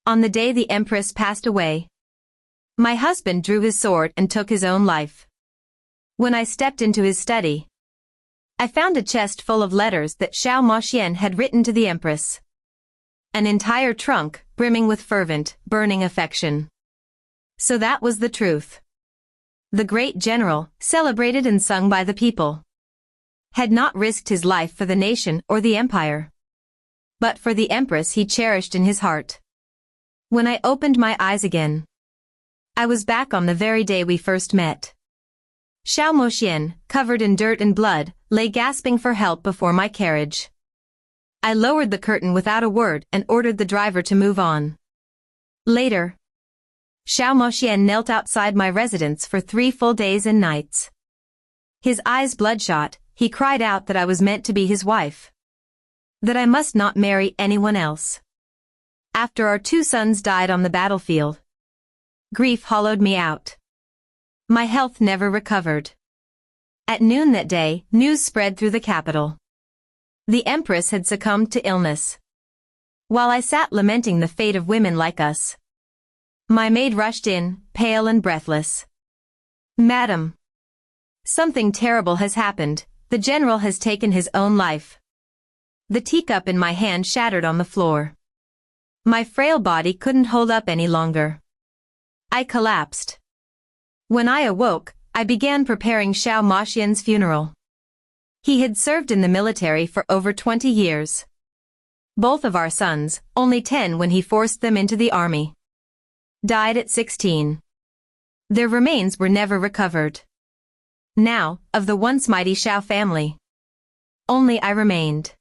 On the day the empress passed away, my husband drew his sword and took his own life. When I stepped into his study, I found a chest full of letters that Xiao Moxian had written to the empress. An entire trunk, brimming with fervent, burning affection. So that was the truth. The great general, celebrated and sung by the people, had not risked his life for the nation or the empire, but for the empress he cherished in his heart. When I opened my eyes again, I was back on the very day we first met. Xiao Moxian, covered in dirt and blood, lay gasping for help before my carriage. I lowered the curtain without a word and ordered the driver to move on. Later, Xiao Moxian knelt outside my residence for 3 full days and nights. His eyes bloodshot, he cried out that I was meant to be his wife. That I must not marry anyone else. After our 2 sons died on the battlefield, grief hollowed me out. My health never recovered. At noon that day, news spread through the capital. The empress had succumbed to illness. While I sat lamenting the fate of women like us, my maid rushed in, pale and breathless. "Madam, something terrible has happened. The general has taken his own life." The teacup in my hand shattered on the floor. My frail body couldn't hold up any longer. I collapsed. When I awoke, I began preparing Xiao Moxian's funeral. He had served in the military for over 20 years. Both of our sons, only 10 when he forced them into the army, died at 16. Their remains were never recovered. Now, of the once mighty Xiao family, only I remained.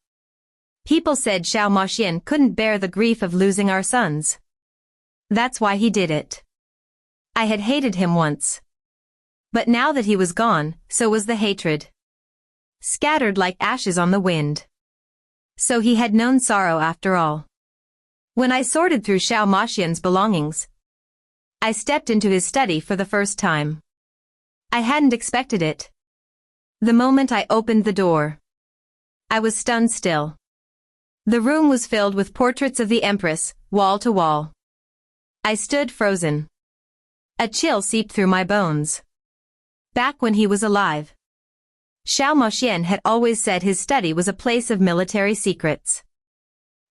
People said Xiao Moxian couldn't bear the grief of losing our sons. That's why he did it. I had hated him once. But now that he was gone, so was the hatred. Scattered like ashes on the wind. So he had known sorrow after all. When I sorted through Xiao Moxian's belongings, I stepped into his study for the first time. I hadn't expected it. The moment I opened the door, I was stunned still. The room was filled with portraits of the empress, wall to wall. I stood frozen. A chill seeped through my bones. Back when he was alive, Xiao Moxian had always said his study was a place of military secrets.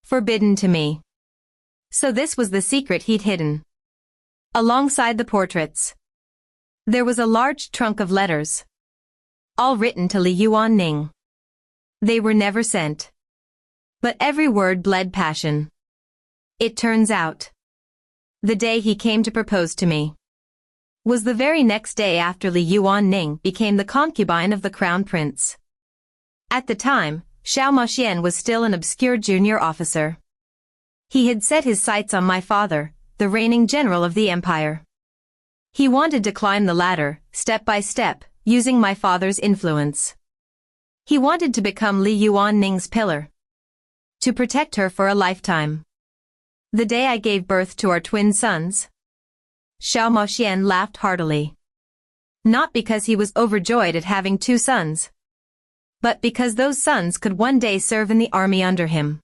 Forbidden to me. So this was the secret he'd hidden. Alongside the portraits, there was a large trunk of letters, all written to Li Yuanning. They were never sent. But every word bled passion. It turns out, the day he came to propose to me was the very next day after Li Yuanning became the concubine of the crown prince. At the time, Xiao Moxian was still an obscure junior officer. He had set his sights on my father, the reigning general of the empire. He wanted to climb the ladder, step by step, using my father's influence. He wanted to become Li Yuanning's pillar, to protect her for a lifetime. The day I gave birth to our twin sons, Xiao Moxian laughed heartily. Not because he was overjoyed at having 2 sons, but because those sons could one day serve in the army under him,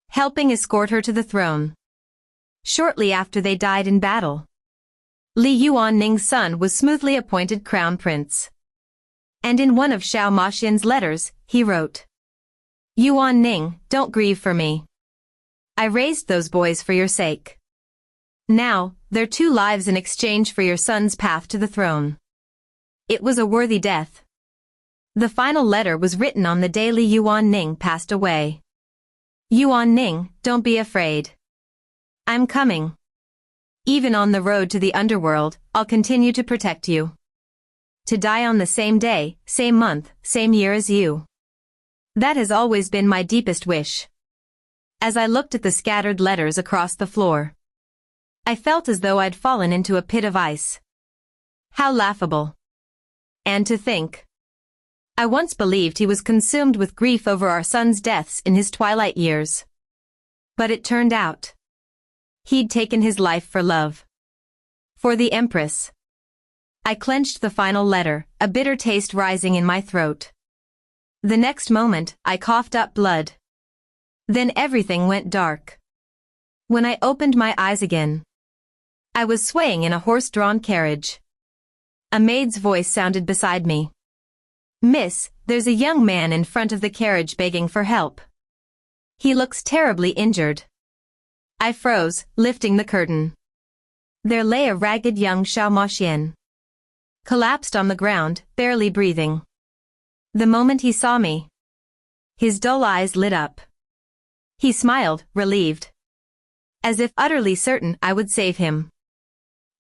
helping escort her to the throne. Shortly after they died in battle, Li Yuanning's son was smoothly appointed crown prince. And in one of Xiao Moxian's letters, he wrote, "Yuanning, don't grieve for me. I raised those boys for your sake. Now, their 2 lives in exchange for your son's path to the throne." It was a worthy death. The final letter was written on the day Li Yuanning passed away. "Yuanning, don't be afraid. I'm coming. Even on the road to the underworld, I'll continue to protect you. To die on the same day, same month, same year as you. That has always been my deepest wish." As I looked at the scattered letters across the floor, I felt as though I'd fallen into a pit of ice. How laughable. And to think, I once believed he was consumed with grief over our sons' deaths in his twilight years. But it turned out, he'd taken his life for love. For the empress. I clenched the final letter, a bitter taste rising in my throat. The next moment, I coughed up blood. Then everything went dark. When I opened my eyes again, I was swaying in a horse-drawn carriage. A maid's voice sounded beside me. "Miss, there's a young man in front of the carriage begging for help. He looks terribly injured." I froze, lifting the curtain. There lay a ragged young Xiaomoxian, collapsed on the ground, barely breathing. The moment he saw me, his dull eyes lit up. He smiled, relieved, as if utterly certain I would save him.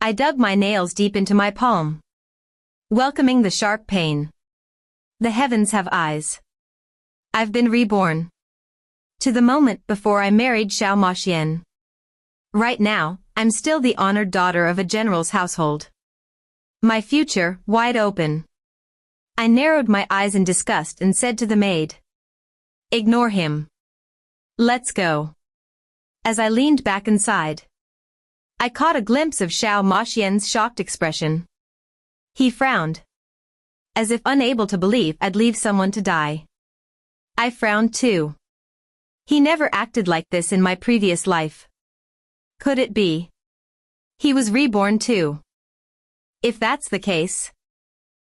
I dug my nails deep into my palm, welcoming the sharp pain. The heavens have eyes. I've been reborn. To the moment before I married Xiaomoxian. Right now, I'm still the honored daughter of a general's household. My future, wide open. I narrowed my eyes in disgust and said to the maid, "Ignore him. Let's go." As I leaned back inside, I caught a glimpse of Xiaomoxian's shocked expression. He frowned, as if unable to believe I'd leave someone to die. I frowned too. He never acted like this in my previous life. Could it be he was reborn too? If that's the case,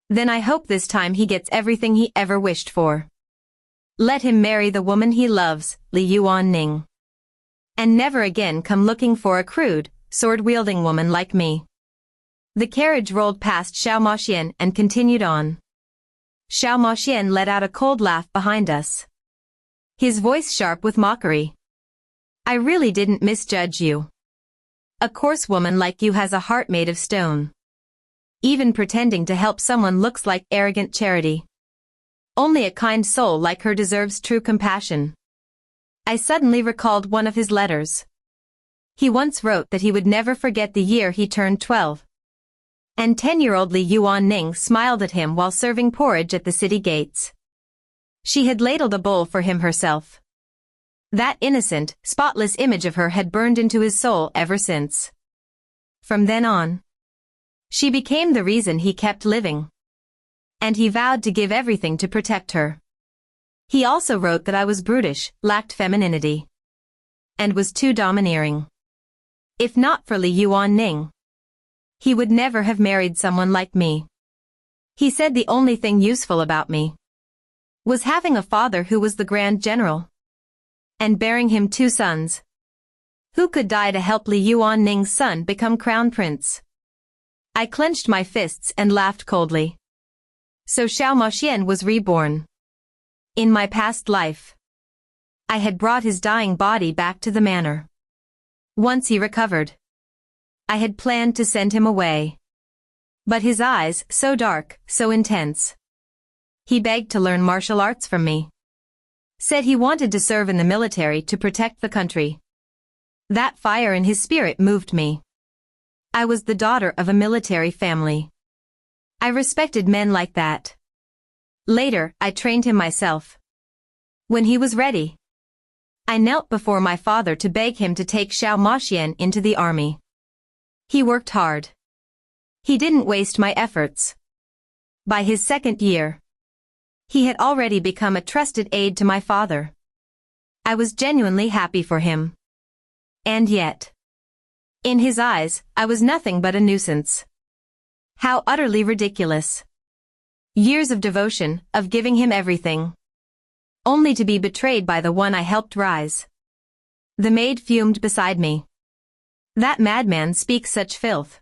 then I hope this time he gets everything he ever wished for. Let him marry the woman he loves, Li Yuanning, and never again come looking for a crude, sword-wielding woman like me. The carriage rolled past Xiaomoxian and continued on. Xiaomoxian let out a cold laugh behind us, his voice sharp with mockery. "I really didn't misjudge you. A coarse woman like you has a heart made of stone. Even pretending to help someone looks like arrogant charity. Only a kind soul like her deserves true compassion." I suddenly recalled one of his letters. He once wrote that he would never forget the year he turned 12. And 10-year-old Li Yuanning smiled at him while serving porridge at the city gates. She had ladled a bowl for him herself. That innocent, spotless image of her had burned into his soul ever since. From then on, she became the reason he kept living. And he vowed to give everything to protect her. He also wrote that I was brutish, lacked femininity, and was too domineering. If not for Li Yuanning, he would never have married someone like me. He said the only thing useful about me was having a father who was the Grand General, and bearing him 2 sons, who could die to help Li Yuanning's son become crown prince. I clenched my fists and laughed coldly. So Xiaomoxian was reborn. In my past life, I had brought his dying body back to the manor. Once he recovered, I had planned to send him away. But his eyes, so dark, so intense. He begged to learn martial arts from me. Said he wanted to serve in the military to protect the country. That fire in his spirit moved me. I was the daughter of a military family. I respected men like that. Later, I trained him myself. When he was ready, I knelt before my father to beg him to take Xiaomoxian into the army. He worked hard. He didn't waste my efforts. By his 2nd year, he had already become a trusted aide to my father. I was genuinely happy for him. And yet, in his eyes, I was nothing but a nuisance. How utterly ridiculous. Years of devotion, of giving him everything, only to be betrayed by the one I helped rise. The maid fumed beside me. "That madman speaks such filth.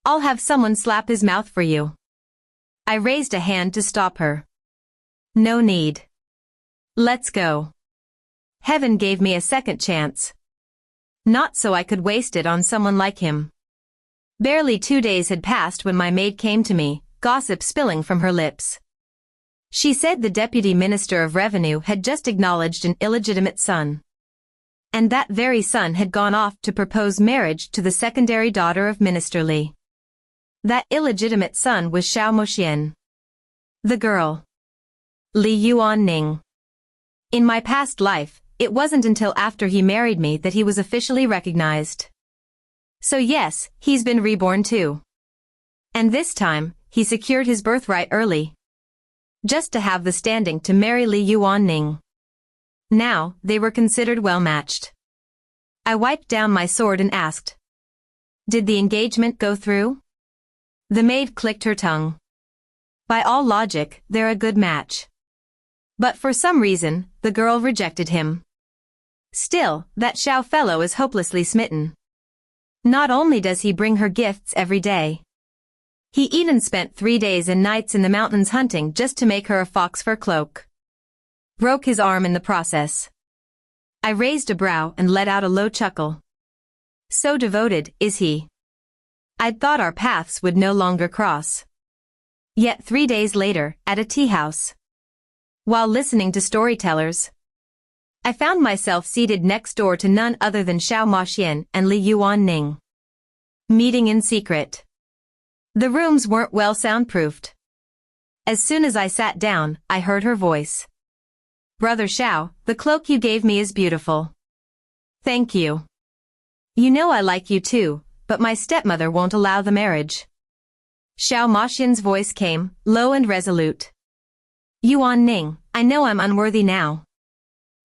I'll have someone slap his mouth for you." I raised a hand to stop her. "No need. Let's go. Heaven gave me a second chance. Not so I could waste it on someone like him." Barely 2 days had passed when my maid came to me, gossip spilling from her lips. She said the Deputy Minister of Revenue had just acknowledged an illegitimate son. And that very son had gone off to propose marriage to the secondary daughter of Minister Li. That illegitimate son was Xiaomoxian. The girl, Li Yuanning. In my past life, it wasn't until after he married me that he was officially recognized. So yes, he's been reborn too. And this time, he secured his birthright early, just to have the standing to marry Li Yuanning. Now, they were considered well matched. I wiped down my sword and asked. Did the engagement go through? The maid clicked her tongue. By all logic, they're a good match. But for some reason, the girl rejected him. Still, that Xiao fellow is hopelessly smitten. Not only does he bring her gifts every day. He even spent 3 days and nights in the mountains hunting just to make her a fox fur cloak. Broke his arm in the process. I raised a brow and let out a low chuckle. So devoted, is he? I'd thought our paths would no longer cross. Yet 3 days later, at a tea house, while listening to storytellers, I found myself seated next door to none other than Xiao Moxian and Li Yuanning. Meeting in secret. The rooms weren't well soundproofed. As soon as I sat down, I heard her voice. Brother Xiao, the cloak you gave me is beautiful. Thank you. You know I like you too, but my stepmother won't allow the marriage. Xiao Moxian's voice came, low and resolute. Yuan Ning, I know I'm unworthy now.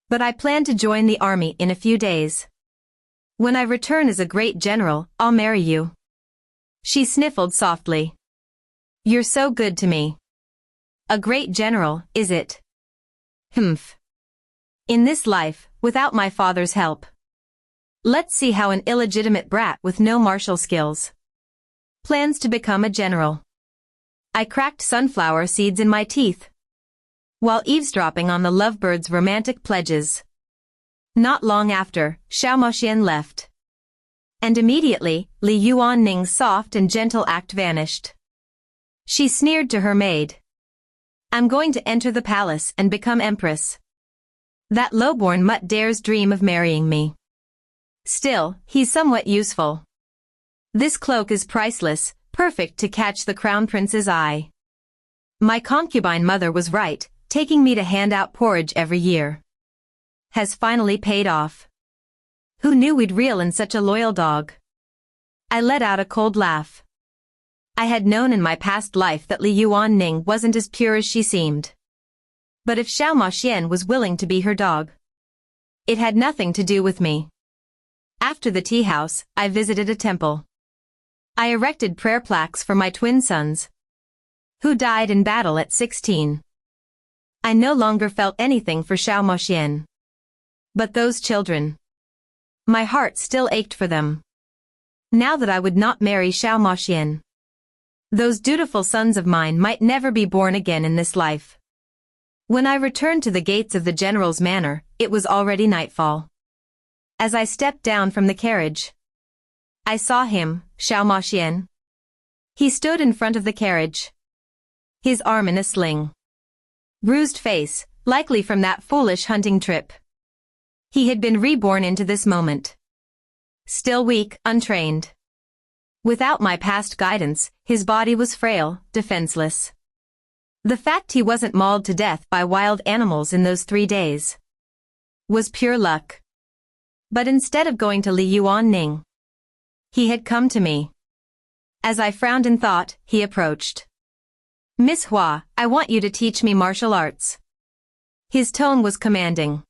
But I plan to join the army in a few days. When I return as a great general, I'll marry you. She sniffled softly. You're so good to me. A great general, is it? Humph. In this life, without my father's help. Let's see how an illegitimate brat with no martial skills plans to become a general. I cracked sunflower seeds in my teeth, while eavesdropping on the lovebirds' romantic pledges. Not long after, Xiao Moxian left. And immediately, Li Yuanning's soft and gentle act vanished. She sneered to her maid. I'm going to enter the palace and become empress. That lowborn mutt dares dream of marrying me. Still, he's somewhat useful. This cloak is priceless, perfect to catch the crown prince's eye. My concubine mother was right, taking me to hand out porridge every year. Has finally paid off. Who knew we'd reel in such a loyal dog? I let out a cold laugh. I had known in my past life that Li Yuanning wasn't as pure as she seemed. But if Xiao Moxian was willing to be her dog, it had nothing to do with me. After the tea house, I visited a temple. I erected prayer plaques for my twin sons, who died in battle at 16. I no longer felt anything for Xiao Moxian. But those children. My heart still ached for them. Now that I would not marry Xiao Moxian, those dutiful sons of mine might never be born again in this life. When I returned to the gates of the general's manor, it was already nightfall. As I stepped down from the carriage, I saw him, Xiao Moxian. He stood in front of the carriage, his arm in a sling. Bruised face, likely from that foolish hunting trip. He had been reborn into this moment. Still weak, untrained. Without my past guidance, his body was frail, defenseless. The fact he wasn't mauled to death by wild animals in those 3 days was pure luck. But instead of going to Li Yuanning, he had come to me. As I frowned in thought, he approached. Miss Hua, I want you to teach me martial arts. His tone was commanding.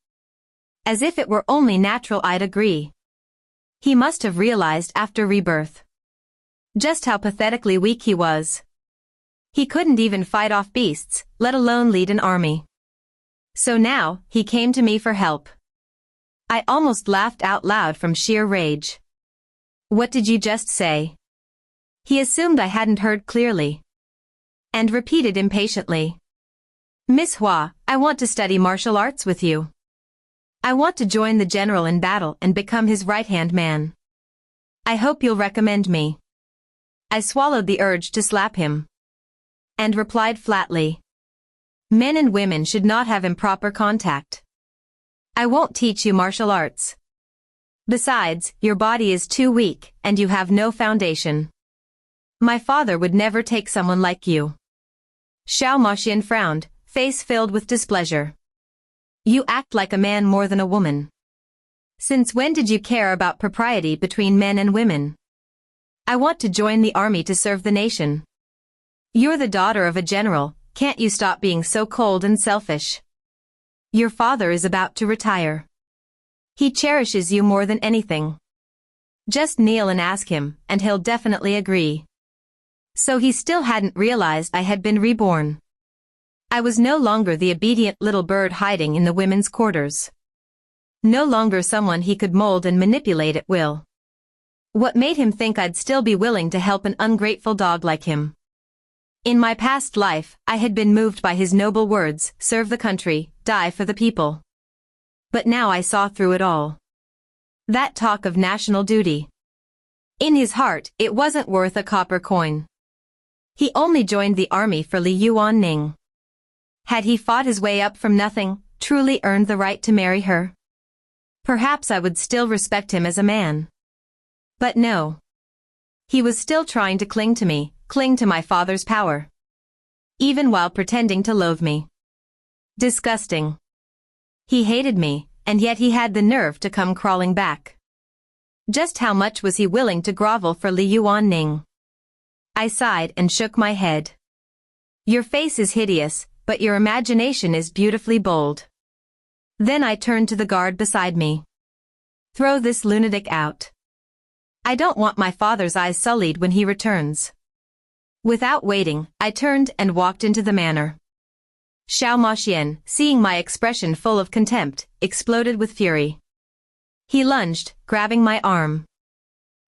As if it were only natural I'd agree. He must have realized after rebirth just how pathetically weak he was. He couldn't even fight off beasts, let alone lead an army. So now, he came to me for help. I almost laughed out loud from sheer rage. What did you just say? He assumed I hadn't heard clearly, and repeated impatiently. Miss Hua, I want to study martial arts with you. I want to join the general in battle and become his right-hand man. I hope you'll recommend me. I swallowed the urge to slap him, and replied flatly. Men and women should not have improper contact. I won't teach you martial arts. Besides, your body is too weak, and you have no foundation. My father would never take someone like you. Xiao Moxian frowned, face filled with displeasure. You act like a man more than a woman. Since when did you care about propriety between men and women? I want to join the army to serve the nation. You're the daughter of a general, can't you stop being so cold and selfish? Your father is about to retire. He cherishes you more than anything. Just kneel and ask him, and he'll definitely agree. So he still hadn't realized I had been reborn. I was no longer the obedient little bird hiding in the women's quarters. No longer someone he could mold and manipulate at will. What made him think I'd still be willing to help an ungrateful dog like him? In my past life, I had been moved by his noble words, serve the country, die for the people. But now I saw through it all. That talk of national duty. In his heart, it wasn't worth a copper coin. He only joined the army for Li Yuanning. Had he fought his way up from nothing, truly earned the right to marry her? Perhaps I would still respect him as a man. But no. He was still trying to cling to me, cling to my father's power. Even while pretending to loathe me. Disgusting. He hated me, and yet he had the nerve to come crawling back. Just how much was he willing to grovel for Li Yuanning? I sighed and shook my head. Your face is hideous, but your imagination is beautifully bold. Then I turned to the guard beside me. Throw this lunatic out. I don't want my father's eyes sullied when he returns. Without waiting, I turned and walked into the manor. Xiao Moxian, seeing my expression full of contempt, exploded with fury. He lunged, grabbing my arm.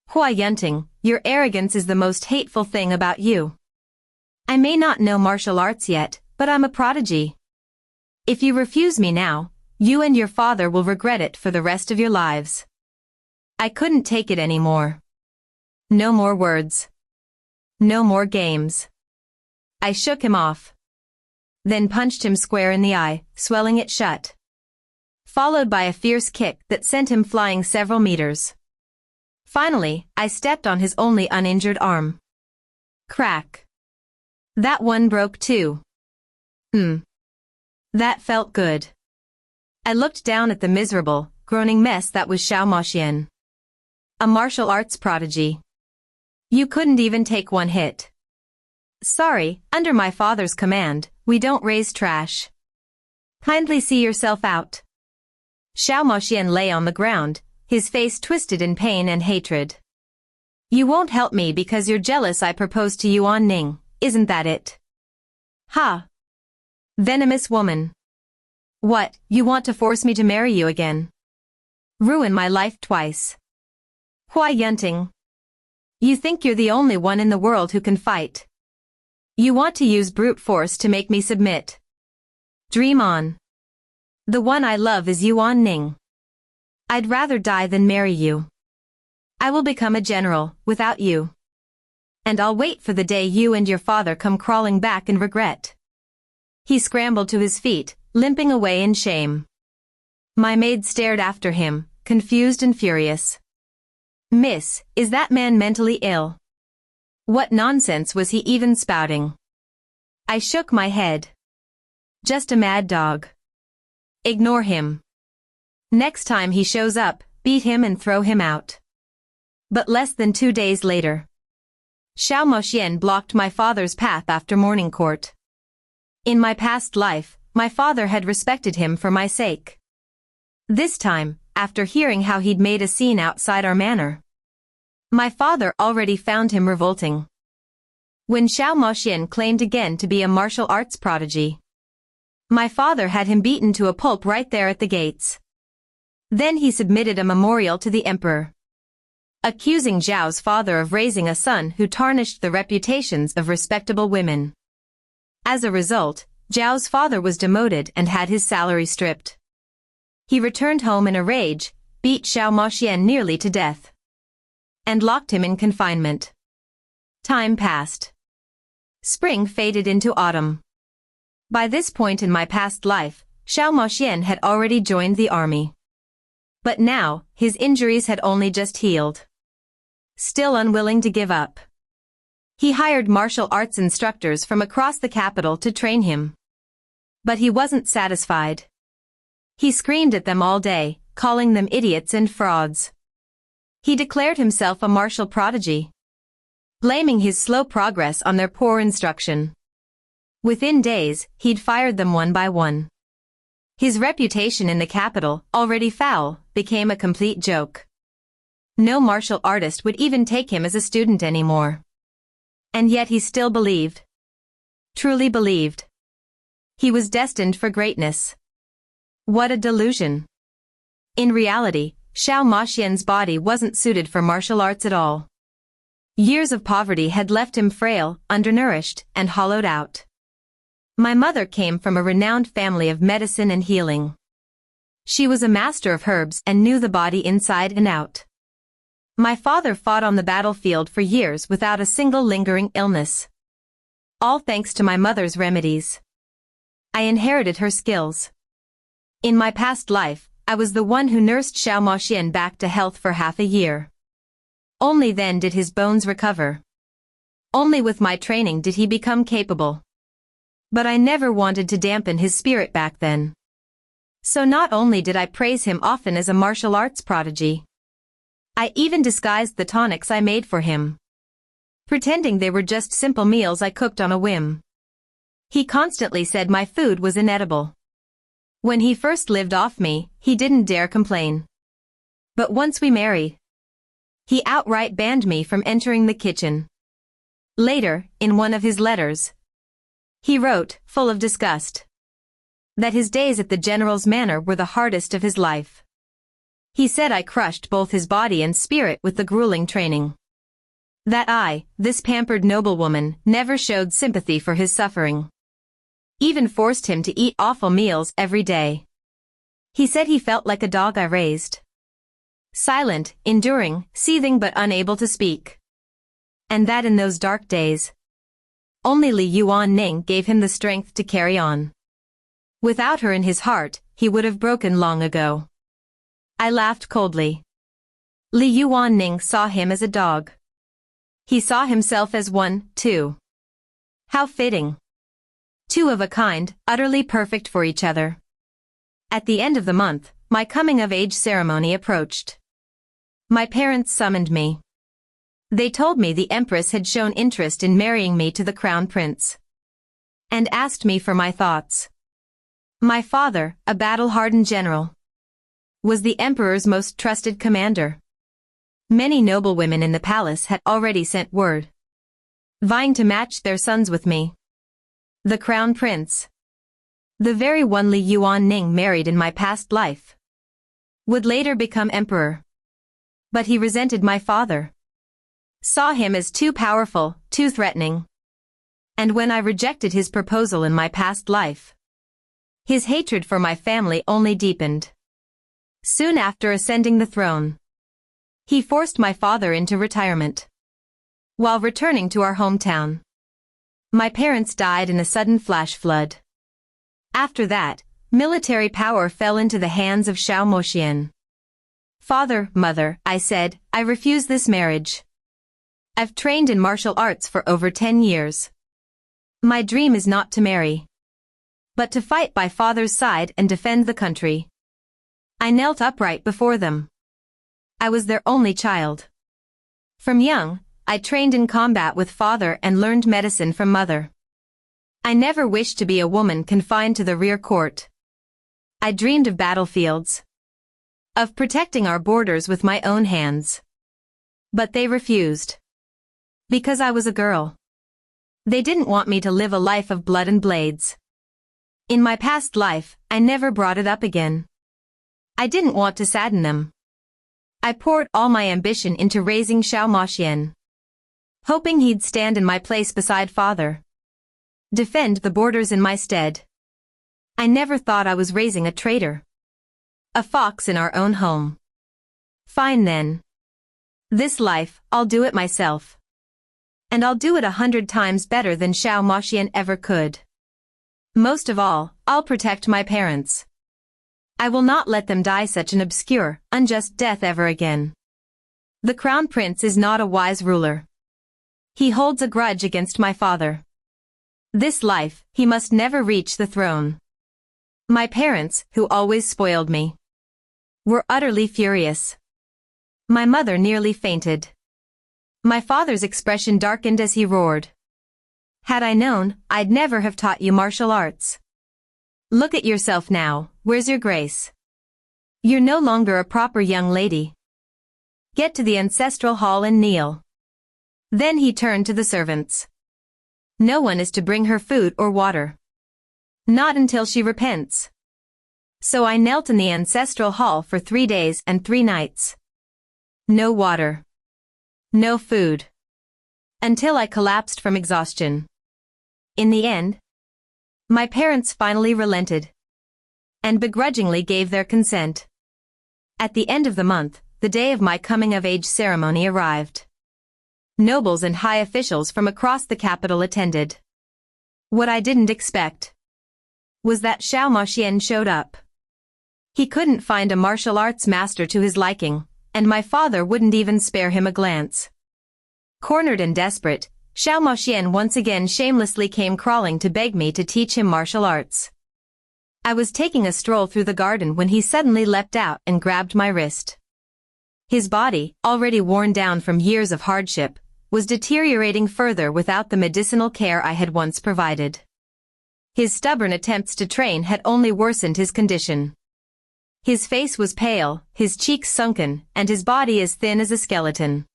Hua Yunting, your arrogance is the most hateful thing about you. I may not know martial arts yet, but I'm a prodigy. If you refuse me now, you and your father will regret it for the rest of your lives. I couldn't take it anymore. No more words. No more games. I shook him off. Then punched him square in the eye, swelling it shut. Followed by a fierce kick that sent him flying several meters. Finally, I stepped on his only uninjured arm. Crack. That one broke too. That felt good. I looked down at the miserable, groaning mess that was Xiao Moxian. A martial arts prodigy. You couldn't even take one hit. Sorry, under my father's command, we don't raise trash. Kindly see yourself out. Xiao Moxian lay on the ground, his face twisted in pain and hatred. You won't help me because you're jealous I proposed to Yuan Ning, isn't that it? Ha! Venomous woman. What, you want to force me to marry you again? Ruin my life twice. Hua Yunting. You think you're the only one in the world who can fight. You want to use brute force to make me submit. Dream on. The one I love is Yuan Ning. I'd rather die than marry you. I will become a general, without you. And I'll wait for the day you and your father come crawling back in regret. He scrambled to his feet, limping away in shame. My maid stared after him, confused and furious. Miss, is that man mentally ill? What nonsense was he even spouting? I shook my head. Just a mad dog. Ignore him. Next time he shows up, beat him and throw him out. But less than 2 days later. Xiao Moxian blocked my father's path after morning court. In my past life, my father had respected him for my sake. This time, after hearing how he'd made a scene outside our manor, my father already found him revolting. When Xiao Moxian claimed again to be a martial arts prodigy, my father had him beaten to a pulp right there at the gates. Then he submitted a memorial to the emperor, accusing Zhao's father of raising a son who tarnished the reputations of respectable women. As a result, Zhao's father was demoted and had his salary stripped. He returned home in a rage, beat Xiao Moxian nearly to death, and locked him in confinement. Time passed. Spring faded into autumn. By this point in my past life, Xiao Moxian had already joined the army. But now, his injuries had only just healed. Still unwilling to give up, he hired martial arts instructors from across the capital to train him. But he wasn't satisfied. He screamed at them all day, calling them idiots and frauds. He declared himself a martial prodigy, blaming his slow progress on their poor instruction. Within days, he'd fired them one by one. His reputation in the capital, already foul, became a complete joke. No martial artist would even take him as a student anymore. And yet he still believed. Truly believed. He was destined for greatness. What a delusion. In reality, Xiao Moxian's body wasn't suited for martial arts at all. Years of poverty had left him frail, undernourished, and hollowed out. My mother came from a renowned family of medicine and healing. She was a master of herbs and knew the body inside and out. My father fought on the battlefield for years without a single lingering illness. All thanks to my mother's remedies. I inherited her skills. In my past life, I was the one who nursed Xiao Moxian back to health for half a year. Only then did his bones recover. Only with my training did he become capable. But I never wanted to dampen his spirit back then. So not only did I praise him often as a martial arts prodigy, I even disguised the tonics I made for him, pretending they were just simple meals I cooked on a whim. He constantly said my food was inedible. When he first lived off me, he didn't dare complain. But once we married, he outright banned me from entering the kitchen. Later, in one of his letters, he wrote, full of disgust, that his days at the general's manor were the hardest of his life. He said I crushed both his body and spirit with the grueling training. That I, this pampered noblewoman, never showed sympathy for his suffering. Even forced him to eat awful meals every day. He said he felt like a dog I raised. Silent, enduring, seething but unable to speak. And that in those dark days, only Li Yuanning gave him the strength to carry on. Without her in his heart, he would have broken long ago. I laughed coldly. Li Yuanning saw him as a dog. He saw himself as one, too. How fitting. Two of a kind, utterly perfect for each other. At the end of the month, my coming-of-age ceremony approached. My parents summoned me. They told me the Empress had shown interest in marrying me to the Crown Prince, and asked me for my thoughts. My father, a battle-hardened general, was the Emperor's most trusted commander. Many noblewomen in the palace had already sent word, vying to match their sons with me. The Crown Prince, the very one Li Yuanning married in my past life, would later become emperor. But he resented my father. Saw him as too powerful, too threatening. And when I rejected his proposal in my past life, his hatred for my family only deepened. Soon after ascending the throne, he forced my father into retirement. While returning to our hometown, my parents died in a sudden flash flood. After that, military power fell into the hands of Xiao Moxian. Father, mother, I said, I refuse this marriage. I've trained in martial arts for over 10 years. My dream is not to marry, but to fight by father's side and defend the country. I knelt upright before them. I was their only child. From young, I trained in combat with father and learned medicine from mother. I never wished to be a woman confined to the rear court. I dreamed of battlefields, of protecting our borders with my own hands. But they refused. Because I was a girl. They didn't want me to live a life of blood and blades. In my past life, I never brought it up again. I didn't want to sadden them. I poured all my ambition into raising Xiao Moxian, hoping he'd stand in my place beside father, defend the borders in my stead. I never thought I was raising a traitor, a fox in our own home. Fine then. This life, I'll do it myself. And I'll do it 100 times better than Xiao Moxian ever could. Most of all, I'll protect my parents. I will not let them die such an obscure, unjust death ever again. The Crown Prince is not a wise ruler. He holds a grudge against my father. This life, he must never reach the throne. My parents, who always spoiled me, were utterly furious. My mother nearly fainted. My father's expression darkened as he roared. Had I known, I'd never have taught you martial arts. Look at yourself now, where's your grace? You're no longer a proper young lady. Get to the ancestral hall and kneel. Then he turned to the servants. No one is to bring her food or water. Not until she repents. So I knelt in the ancestral hall for 3 days and 3 nights. No water. No food. Until I collapsed from exhaustion. In the end, my parents finally relented. And begrudgingly gave their consent. At the end of the month, the day of my coming-of-age ceremony arrived. Nobles and high officials from across the capital attended. What I didn't expect was that Xiao Moxian showed up. He couldn't find a martial arts master to his liking, and my father wouldn't even spare him a glance. Cornered and desperate, Xiao Moxian once again shamelessly came crawling to beg me to teach him martial arts. I was taking a stroll through the garden when he suddenly leapt out and grabbed my wrist. His body, already worn down from years of hardship, was deteriorating further without the medicinal care I had once provided. His stubborn attempts to train had only worsened his condition. His face was pale, his cheeks sunken, and his body as thin as a skeleton.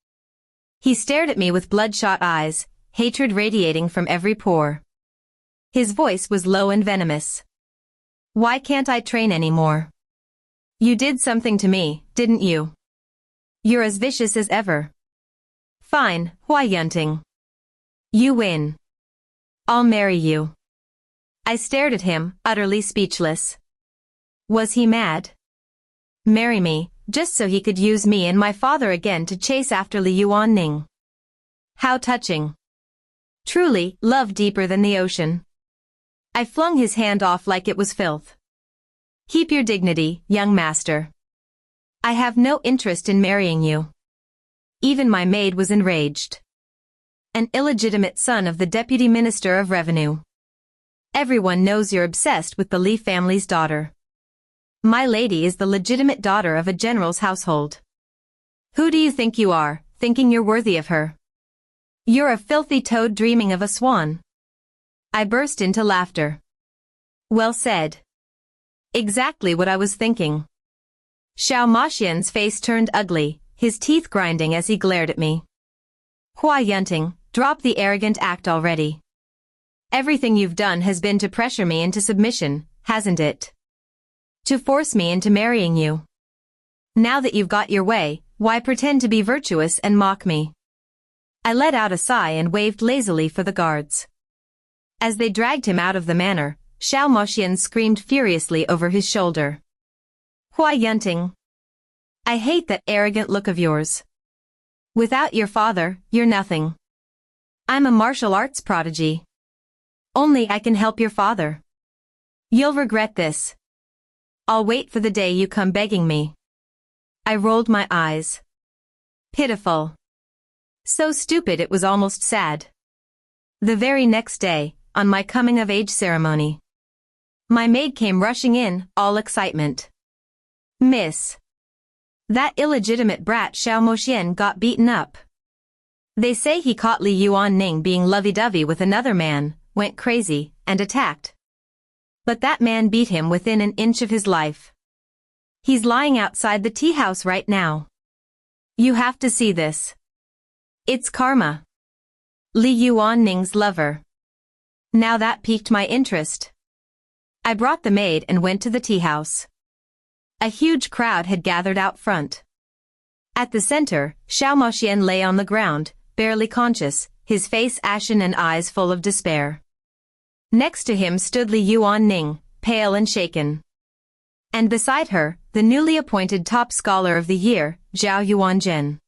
He stared at me with bloodshot eyes, hatred radiating from every pore. His voice was low and venomous. Why can't I train anymore? You did something to me, didn't you? You're as vicious as ever. Fine, Huai Yunting. You win. I'll marry you. I stared at him, utterly speechless. Was he mad? Marry me, just so he could use me and my father again to chase after Li Yuanning. How touching. Truly, love deeper than the ocean. I flung his hand off like it was filth. Keep your dignity, young master. I have no interest in marrying you. Even my maid was enraged. An illegitimate son of the Deputy Minister of Revenue. Everyone knows you're obsessed with the Li family's daughter. My lady is the legitimate daughter of a general's household. Who do you think you are, thinking you're worthy of her? You're a filthy toad dreaming of a swan. I burst into laughter. Well said. Exactly what I was thinking. Xiao Moxian's face turned ugly, his teeth grinding as he glared at me. Huai Yunting, drop the arrogant act already. Everything you've done has been to pressure me into submission, hasn't it? To force me into marrying you. Now that you've got your way, why pretend to be virtuous and mock me? I let out a sigh and waved lazily for the guards. As they dragged him out of the manor, Xiao Moxian screamed furiously over his shoulder. Huai Yunting. I hate that arrogant look of yours. Without your father, you're nothing. I'm a martial arts prodigy. Only I can help your father. You'll regret this. I'll wait for the day you come begging me. I rolled my eyes. Pitiful. So stupid it was almost sad. The very next day, on my coming-of-age ceremony, my maid came rushing in, all excitement. Miss. That illegitimate brat Xiao Moxian got beaten up. They say he caught Li Yuanning being lovey-dovey with another man, went crazy, and attacked. But that man beat him within an inch of his life. He's lying outside the tea house right now. You have to see this. It's karma. Li Yuanning's lover. Now that piqued my interest. I brought the maid and went to the tea house. A huge crowd had gathered out front. At the center, Xiao Moxian lay on the ground, barely conscious, his face ashen and eyes full of despair. Next to him stood Li Yuanning, pale and shaken. And beside her, the newly appointed top scholar of the year, Zhao Yuanzhen.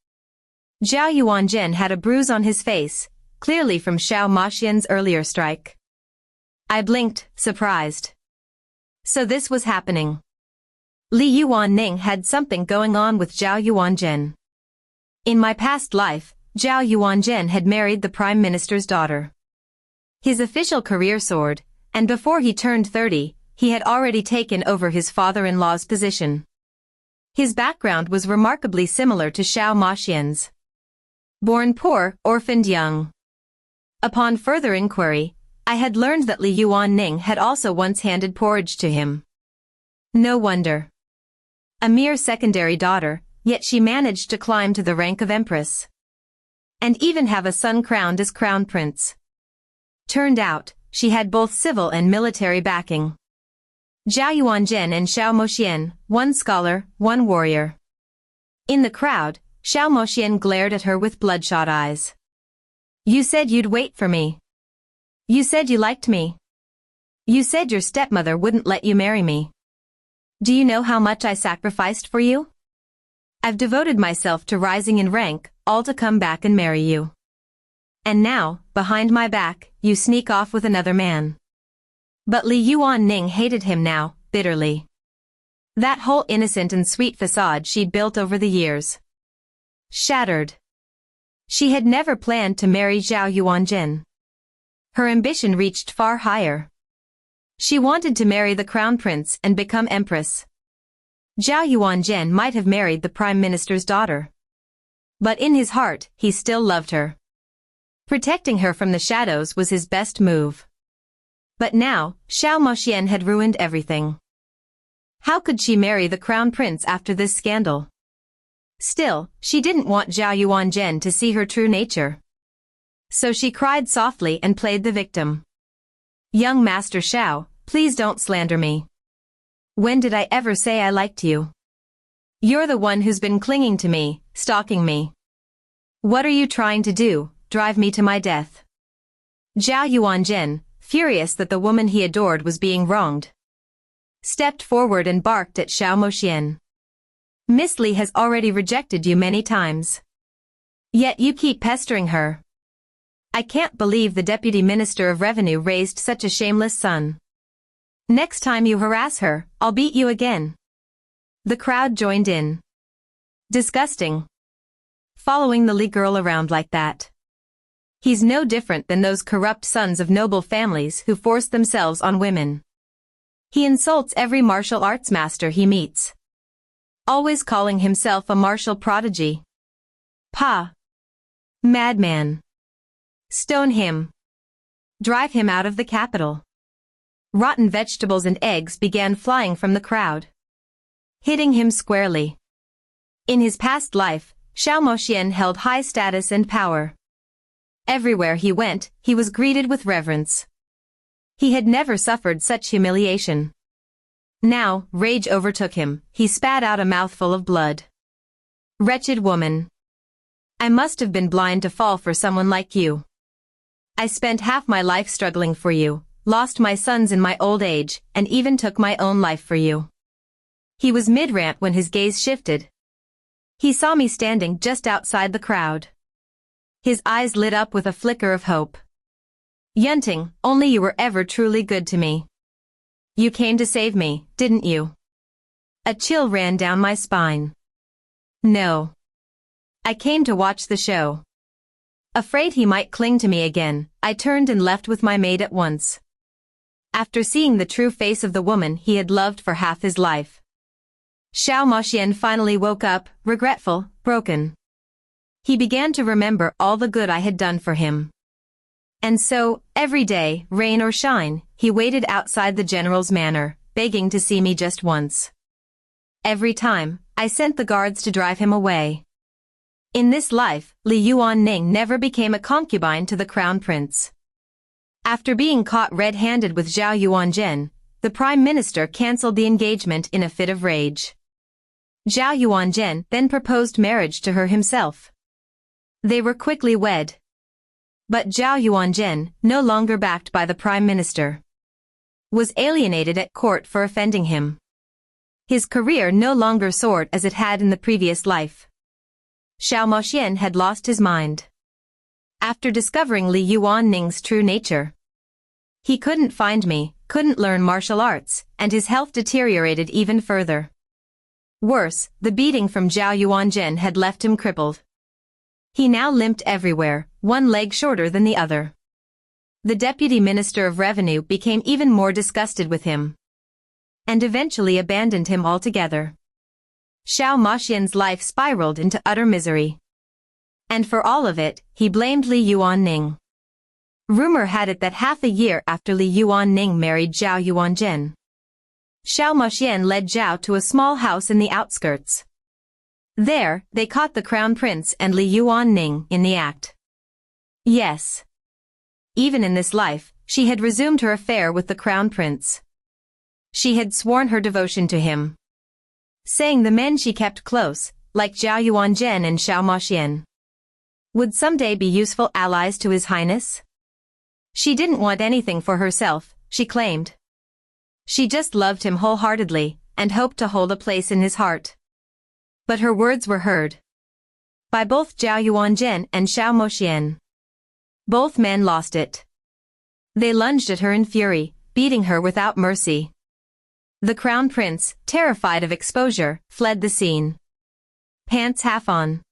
Zhao Yuanzhen had a bruise on his face, clearly from Xiao Moxian's earlier strike. I blinked, surprised. So this was happening. Li Yuanning had something going on with Zhao Yuanzhen. In my past life, Zhao Yuanzhen had married the Prime Minister's daughter. His official career soared, and before he turned 30, he had already taken over his father-in-law's position. His background was remarkably similar to Xiao Moxian's. Born poor, orphaned young. Upon further inquiry, I had learned that Li Yuanning had also once handed porridge to him. No wonder. A mere secondary daughter, yet she managed to climb to the rank of empress. And even have a son crowned as crown prince. Turned out, she had both civil and military backing. Zhao Yuanzhen and Xiao Moxian, one scholar, one warrior. In the crowd, Xiao Moxian glared at her with bloodshot eyes. You said you'd wait for me. You said you liked me. You said your stepmother wouldn't let you marry me. Do you know how much I sacrificed for you? I've devoted myself to rising in rank, all to come back and marry you. And now, behind my back, you sneak off with another man. But Li Yuanning hated him now, bitterly. That whole innocent and sweet facade she'd built over the years. Shattered. She had never planned to marry Zhao Yuanzhen. Her ambition reached far higher. She wanted to marry the crown prince and become empress. Zhao Yuanzhen might have married the prime minister's daughter. But in his heart, he still loved her. Protecting her from the shadows was his best move. But now, Xiao Moxian had ruined everything. How could she marry the crown prince after this scandal? Still, she didn't want Zhao Yuanzhen to see her true nature. So she cried softly and played the victim. Young Master Xiao, please don't slander me. When did I ever say I liked you? You're the one who's been clinging to me, stalking me. What are you trying to do, drive me to my death? Zhao Yuanzhen, furious that the woman he adored was being wronged, stepped forward and barked at Xiao Moxian. Miss Li has already rejected you many times. Yet you keep pestering her. I can't believe the Deputy Minister of Revenue raised such a shameless son. Next time you harass her, I'll beat you again. The crowd joined in. Disgusting. Following the Li girl around like that. He's no different than those corrupt sons of noble families who force themselves on women. He insults every martial arts master he meets. Always calling himself a martial prodigy. Pa. Madman. Stone him. Drive him out of the capital. Rotten vegetables and eggs began flying from the crowd, hitting him squarely. In his past life, Xiao Moxian held high status and power. Everywhere he went, he was greeted with reverence. He had never suffered such humiliation. Now, rage overtook him, he spat out a mouthful of blood. Wretched woman. I must have been blind to fall for someone like you. I spent half my life struggling for you, lost my sons in my old age, and even took my own life for you. He was mid-rant when his gaze shifted. He saw me standing just outside the crowd. His eyes lit up with a flicker of hope. Yunting, only you were ever truly good to me. You came to save me, didn't you? A chill ran down my spine. No. I came to watch the show. Afraid he might cling to me again, I turned and left with my maid at once. After seeing the true face of the woman he had loved for half his life. Xiao Moxian finally woke up, regretful, broken. He began to remember all the good I had done for him. And so, every day, rain or shine, he waited outside the general's manor, begging to see me just once. Every time, I sent the guards to drive him away. In this life, Li Yuanning never became a concubine to the crown prince. After being caught red-handed with Zhao Yuanzhen, the prime minister cancelled the engagement in a fit of rage. Zhao Yuanzhen then proposed marriage to her himself. They were quickly wed. But Zhao Yuanzhen, no longer backed by the prime minister, was alienated at court for offending him. His career no longer soared as it had in the previous life. Xiao Moxian had lost his mind. After discovering Li Yuanning's true nature, he couldn't find me, couldn't learn martial arts, and his health deteriorated even further. Worse, the beating from Zhao Yuanzhen had left him crippled. He now limped everywhere, one leg shorter than the other. The Deputy Minister of Revenue became even more disgusted with him, and eventually abandoned him altogether. Xiao Moxian's life spiraled into utter misery. And for all of it, he blamed Li Yuanning. Rumor had it that half a year after Li Yuanning married Zhao Yuanzhen, Xiao Moxian led Zhao to a small house in the outskirts. There, they caught the crown prince and Li Yuanning in the act. Yes. Even in this life, she had resumed her affair with the crown prince. She had sworn her devotion to him, saying the men she kept close, like Zhao Yuanzhen and Xiao Moxian, would someday be useful allies to His Highness. She didn't want anything for herself, she claimed. She just loved him wholeheartedly, and hoped to hold a place in his heart. But her words were heard by both Zhao Yuanzhen and Xiao Moxian. Both men lost it. They lunged at her in fury, beating her without mercy. The crown prince, terrified of exposure, fled the scene, pants half on.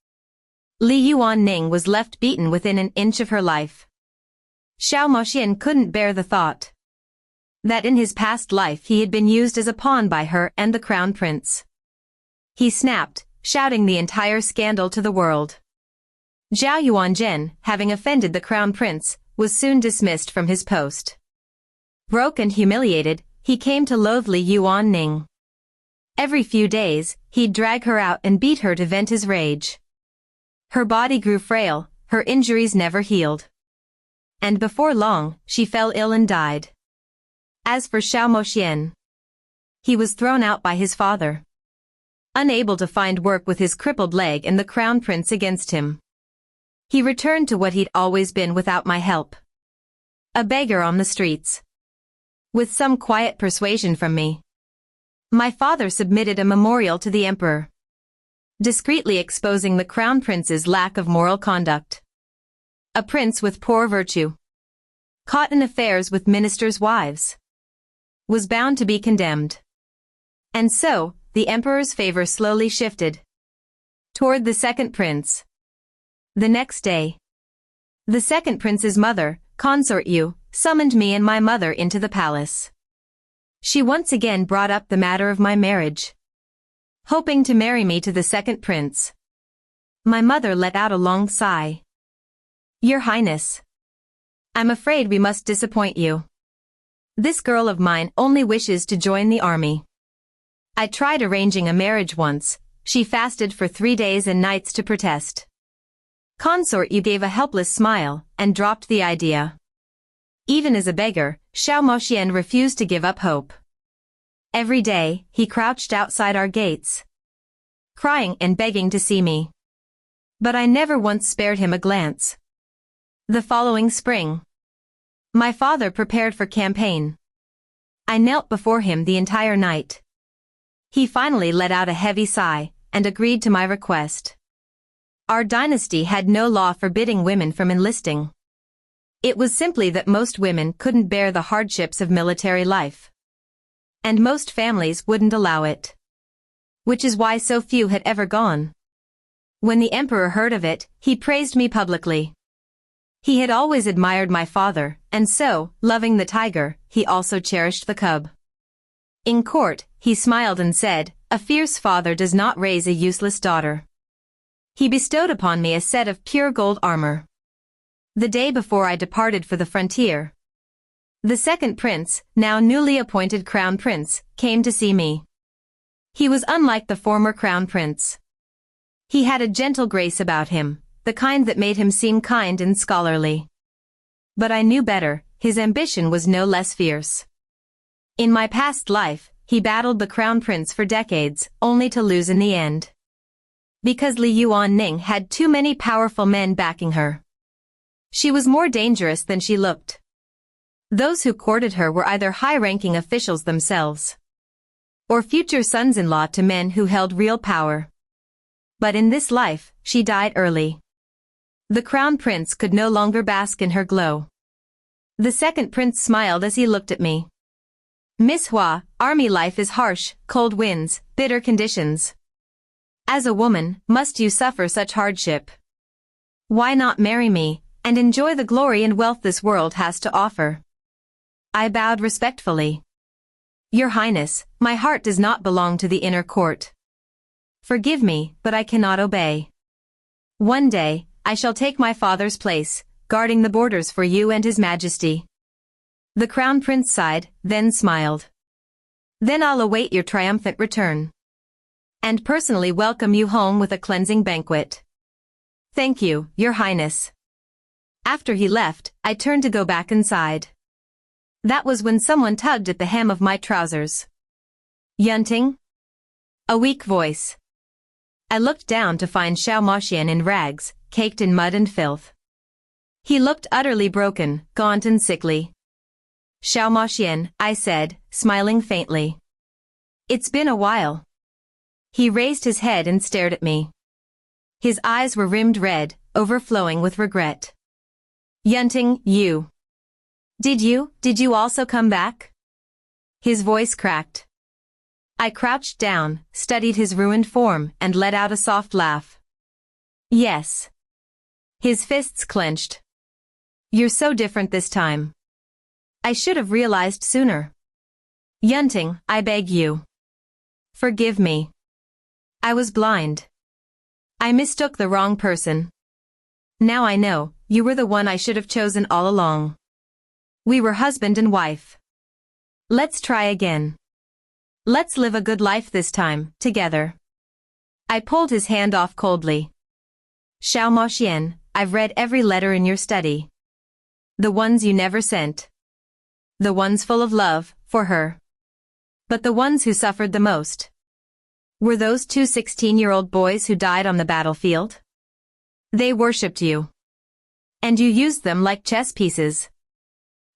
Li Yuanning was left beaten within an inch of her life. Xiao Moxian couldn't bear the thought that in his past life he had been used as a pawn by her and the crown prince. He snapped, shouting the entire scandal to the world. Zhao Yuanzhen, having offended the crown prince, was soon dismissed from his post. Broke and humiliated, he came to loathe Li Yuanning. Every few days, he'd drag her out and beat her to vent his rage. Her body grew frail, her injuries never healed. And before long, she fell ill and died. As for Xiao Moxian, he was thrown out by his father, unable to find work with his crippled leg and the crown prince against him. He returned to what he'd always been without my help, a beggar on the streets. With some quiet persuasion from me, my father submitted a memorial to the emperor, discreetly exposing the crown prince's lack of moral conduct. A prince with poor virtue, caught in affairs with ministers' wives, was bound to be condemned. And so, the emperor's favor slowly shifted toward the second prince. The next day, the second prince's mother, Consort Yu, summoned me and my mother into the palace. She once again brought up the matter of my marriage, hoping to marry me to the second prince. My mother let out a long sigh. Your Highness, I'm afraid we must disappoint you. This girl of mine only wishes to join the army. I tried arranging a marriage once. She fasted for 3 days and nights to protest. Consort Yu gave a helpless smile and dropped the idea. Even as a beggar, Xiao Moxian refused to give up hope. Every day, he crouched outside our gates, crying and begging to see me. But I never once spared him a glance. The following spring, my father prepared for campaign. I knelt before him the entire night. He finally let out a heavy sigh and agreed to my request. Our dynasty had no law forbidding women from enlisting. It was simply that most women couldn't bear the hardships of military life, and most families wouldn't allow it, which is why so few had ever gone. When the emperor heard of it, he praised me publicly. He had always admired my father, and so, loving the tiger, he also cherished the cub. In court, he smiled and said, "A fierce father does not raise a useless daughter." He bestowed upon me a set of pure gold armor. The day before I departed for the frontier, the second prince, now newly appointed crown prince, came to see me. He was unlike the former crown prince. He had a gentle grace about him, the kind that made him seem kind and scholarly. But I knew better, his ambition was no less fierce. In my past life, he battled the crown prince for decades, only to lose in the end. Because Li Yuanning had too many powerful men backing her. She was more dangerous than she looked. Those who courted her were either high-ranking officials themselves, or future sons-in-law to men who held real power. But in this life, she died early. The crown prince could no longer bask in her glow. The second prince smiled as he looked at me. "Miss Hua, army life is harsh, cold winds, bitter conditions. As a woman, must you suffer such hardship? Why not marry me, and enjoy the glory and wealth this world has to offer?" I bowed respectfully. "Your Highness, my heart does not belong to the inner court. Forgive me, but I cannot obey. One day, I shall take my father's place, guarding the borders for you and His Majesty. The Crown Prince sighed, then smiled. Then I'll await your triumphant return. And personally welcome you home with a cleansing banquet. Thank you, Your Highness. After he left, I turned to go back inside. That was when someone tugged at the hem of my trousers. Yunting? A weak voice. I looked down to find Xiao Moxian in rags, caked in mud and filth. He looked utterly broken, gaunt and sickly. Xiao Moxian, I said, smiling faintly. It's been a while. He raised his head and stared at me. His eyes were rimmed red, overflowing with regret. Yunting, you. Did you also come back? His voice cracked. I crouched down, studied his ruined form, and let out a soft laugh. Yes. His fists clenched. You're so different this time. I should have realized sooner. Yunting, I beg you. Forgive me. I was blind. I mistook the wrong person. Now I know, you were the one I should have chosen all along. We were husband and wife. Let's try again. Let's live a good life this time, together. I pulled his hand off coldly. Xiao Moxian, I've read every letter in your study. The ones you never sent. The ones full of love, for her. But the ones who suffered the most. Were those two 16-year-old boys who died on the battlefield? They worshipped you. And you used them like chess pieces.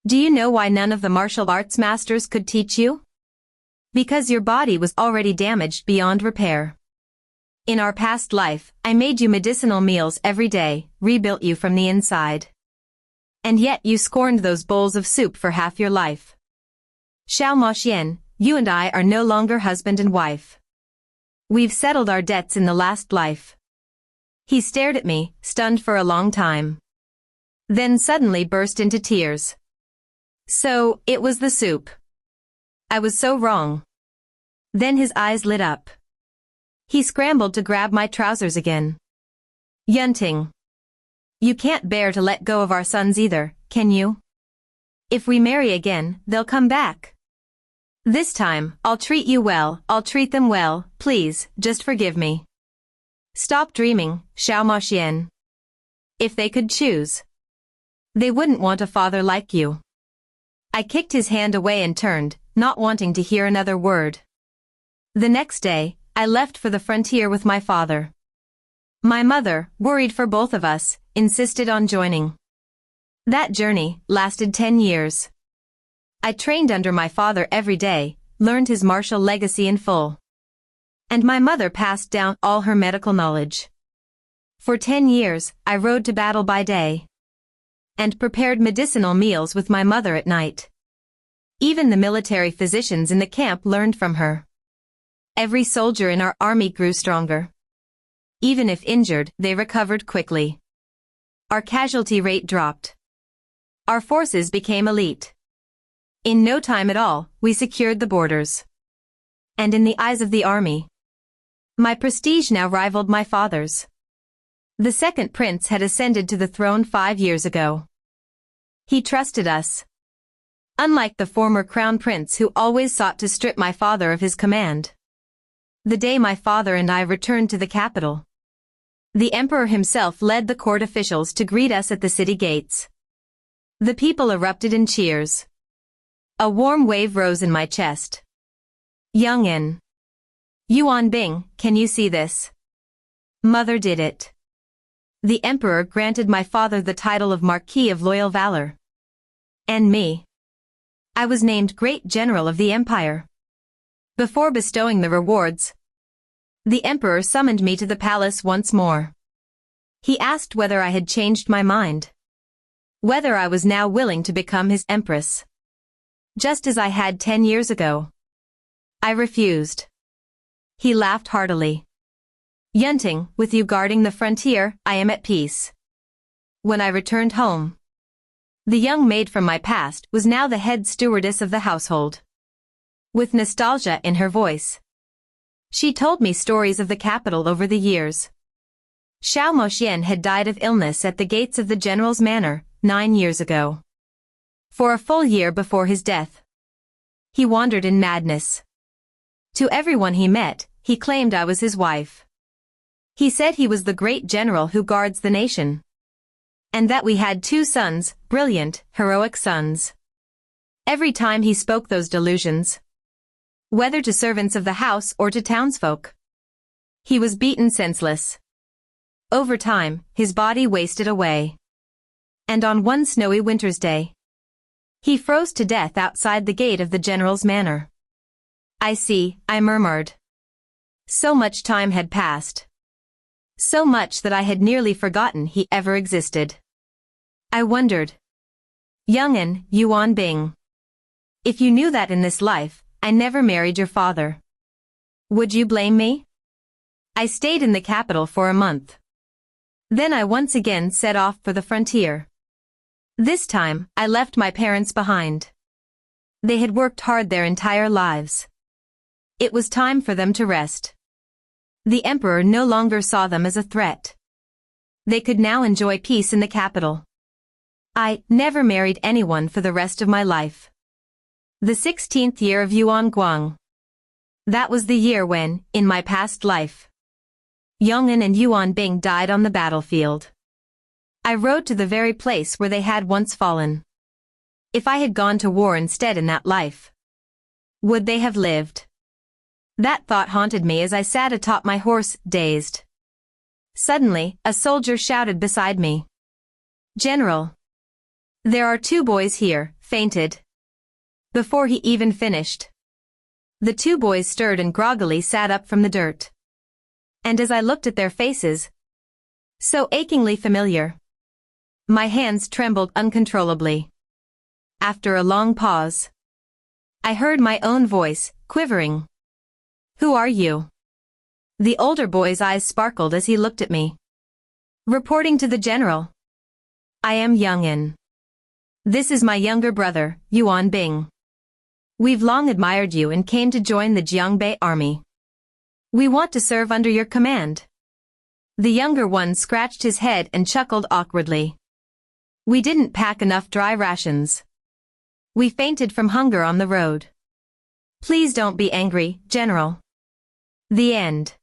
Do you know why none of the martial arts masters could teach you? Because your body was already damaged beyond repair. In our past life, I made you medicinal meals every day, rebuilt you from the inside. And yet you scorned those bowls of soup for half your life. Xiao Moxian, you and I are no longer husband and wife. We've settled our debts in the last life. He stared at me, stunned for a long time. Then suddenly burst into tears. So, it was the soup. I was so wrong. Then his eyes lit up. He scrambled to grab my trousers again. Yunting. You can't bear to let go of our sons either, can you? If we marry again, they'll come back. This time, I'll treat you well, I'll treat them well, please, just forgive me. Stop dreaming, Xiao Moxian. If they could choose. They wouldn't want a father like you. I kicked his hand away and turned, not wanting to hear another word. The next day, I left for the frontier with my father. My mother, worried for both of us, insisted on joining. That journey lasted 10 years. I trained under my father every day, learned his martial legacy in full. And my mother passed down all her medical knowledge. For 10 years, I rode to battle by day. And prepared medicinal meals with my mother at night. Even the military physicians in the camp learned from her. Every soldier in our army grew stronger. Even if injured, they recovered quickly. Our casualty rate dropped. Our forces became elite. In no time at all, we secured the borders. And in the eyes of the army, my prestige now rivaled my father's. The second prince had ascended to the throne 5 years ago. He trusted us. Unlike the former crown prince who always sought to strip my father of his command. The day my father and I returned to the capital, the emperor himself led the court officials to greet us at the city gates. The people erupted in cheers. A warm wave rose in my chest. Young En. Yuan Bing, can you see this? Mother did it. The emperor granted my father the title of Marquis of Loyal Valor. And me. I was named Great General of the Empire. Before bestowing the rewards, the emperor summoned me to the palace once more. He asked whether I had changed my mind. Whether I was now willing to become his empress. Just as I had 10 years ago. I refused. He laughed heartily. Yunting, with you guarding the frontier, I am at peace. When I returned home, the young maid from my past was now the head stewardess of the household. With nostalgia in her voice, she told me stories of the capital over the years. Xiao Moxian had died of illness at the gates of the general's manor, 9 years ago. For a full year before his death, he wandered in madness. To everyone he met, he claimed I was his wife. He said he was the great general who guards the nation, and that we had 2 sons, brilliant, heroic sons. Every time he spoke those delusions, whether to servants of the house or to townsfolk, he was beaten senseless. Over time, his body wasted away. And on one snowy winter's day, he froze to death outside the gate of the general's manor. I see, I murmured. So much time had passed. So much that I had nearly forgotten he ever existed. I wondered. Young'un, Yuan Bing. If you knew that in this life, I never married your father, would you blame me? I stayed in the capital for a month. Then I once again set off for the frontier. This time, I left my parents behind. They had worked hard their entire lives. It was time for them to rest. The emperor no longer saw them as a threat. They could now enjoy peace in the capital. I never married anyone for the rest of my life. The 16th year of Yuan Guang. That was the year when, in my past life, Yong'an and Yuan Bing died on the battlefield. I rode to the very place where they had once fallen. If I had gone to war instead in that life, would they have lived? That thought haunted me as I sat atop my horse, dazed. Suddenly, a soldier shouted beside me. General! There are 2 boys here, fainted. Before he even finished, the 2 boys stirred and groggily sat up from the dirt. And as I looked at their faces, so achingly familiar, my hands trembled uncontrollably. After a long pause, I heard my own voice, quivering. Who are you? The older boy's eyes sparkled as he looked at me. Reporting to the general. I am Yong'un. This is my younger brother, Yuan Bing. We've long admired you and came to join the Jiangbei army. We want to serve under your command. The younger one scratched his head and chuckled awkwardly. We didn't pack enough dry rations. We fainted from hunger on the road. Please don't be angry, General. The end.